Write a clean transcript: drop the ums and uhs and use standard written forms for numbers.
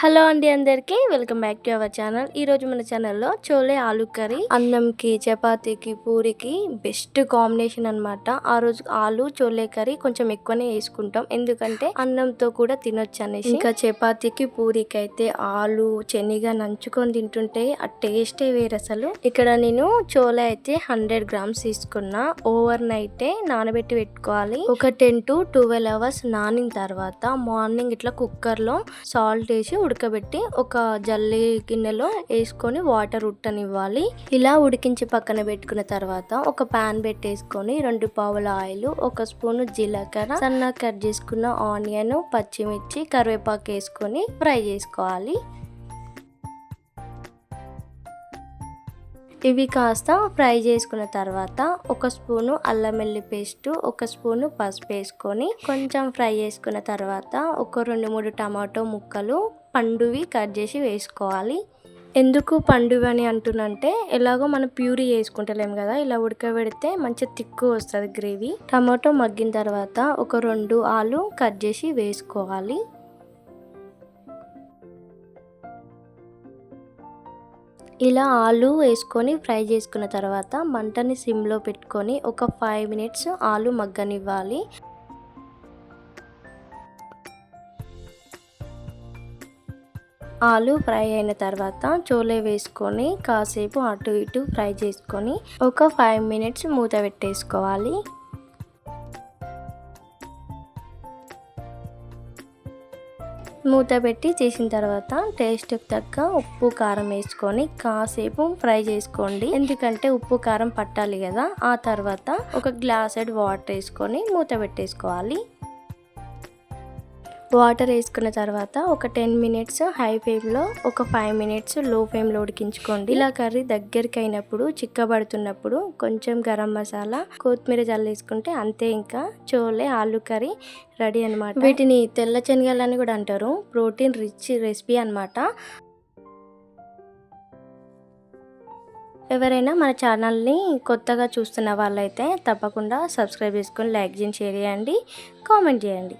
Hello అండి అందరికీ welcome back to our channel. ఈరోజు మన ఛానల్లో చోలే ఆలు కర్రీ అన్నంకి చపాతీకి పూరికి బెస్ట్ కాంబినేషన్ అనమాట. ఆ రోజు ఆలు చోలే కర్రీ కొంచెం ఎక్కువనే వేసుకుంటాం, ఎందుకంటే అన్నంతో కూడా తినొచ్చు అనేసి. ఇంకా చపాతీకి పూరికి అయితే ఆలు శనిగా నంచుకొని తింటుంటే ఆ టేస్టే వేరు అసలు. ఇక్కడ నేను చోలే అయితే 100 grams తీసుకున్నా. ఓవర్ నైటే నానబెట్టి పెట్టుకోవాలి. ఒక 10 to 12 hours నానిన తర్వాత మార్నింగ్ ఇట్లా కుక్కర్లో సాల్ట్ వేసి ఉడకబెట్టి ఒక జల్లి గిన్నెలో వేసుకొని వాటర్ ఉట్టనివ్వాలి. ఇలా ఉడికించి పక్కన పెట్టుకున్న తర్వాత ఒక పాన్ పెట్టేసుకొని 2 పావుల ఆయిల్, 1 స్పూన్ జీలకర్ర, సన్నగా కట్ చేసుకున్న ఆనియన్, పచ్చిమిర్చి, కరివేపాకు వేసుకొని ఫ్రై చేసుకోవాలి. ఇవి కాస్త ఫ్రై చేసుకున్న తర్వాత 1 స్పూను అల్లం వెల్లుల్లి పేస్ట్, 1 స్పూను పసుపు వేసుకొని కొంచెం ఫ్రై చేసుకున్న తర్వాత ఒక 2-3 టమాటో ముక్కలు పండువి కట్ చేసి వేసుకోవాలి. ఎందుకు పండువి అని అంటున్నంటే, ఎలాగో మనం ప్యూరీ వేసుకుంటలేము కదా, ఇలా ఉడకబెడితే మంచి తిక్కు వస్తుంది గ్రేవీ. టమాటో మగ్గిన తర్వాత ఒక 2 ఆలు కట్ చేసి వేసుకోవాలి. ఇలా ఆలు వేసుకొని ఫ్రై చేసుకున్న తర్వాత మంటని సిమ్లో పెట్టుకొని ఒక 5 minutes ఆలు మగ్గనివ్వాలి. ఆలు ఫ్రై అయిన తర్వాత చోలే వేసుకొని కాసేపు అటు ఇటు ఫ్రై చేసుకొని ఒక 5 minutes మూత పెట్టేసుకోవాలి. మూత పెట్టి చేసిన తర్వాత టేస్ట్కి తగ్గ ఉప్పు కారం వేసుకొని కాసేపు ఫ్రై చేసుకోండి, ఎందుకంటే ఉప్పు కారం పట్టాలి కదా. ఆ తర్వాత ఒక గ్లాసెడ్ వాటర్ వేసుకొని మూత పెట్టేసుకోవాలి. వాటర్ వేసుకున్న తర్వాత ఒక 10 minutes హై ఫ్లేమ్లో, ఒక 5 minutes లో ఫ్లేమ్లో ఉడికించుకోండి. ఇలా కర్రీ దగ్గరికి అయినప్పుడు, చిక్కబడుతున్నప్పుడు కొంచెం గరం మసాలా, కొత్తిమీర జల్లేసుకుంటే అంతే, ఇంకా చోలే ఆలు కర్రీ రెడీ అనమాట. వీటిని తెల్ల శనగలని కూడా అంటారు. ప్రోటీన్ రిచ్ రెసిపీ అనమాట. ఎవరైనా మన ఛానల్ని కొత్తగా చూస్తున్న వాళ్ళైతే తప్పకుండా సబ్స్క్రైబ్ చేసుకొని లైక్ చేయండి, షేర్ చేయండి, కామెంట్ చేయండి.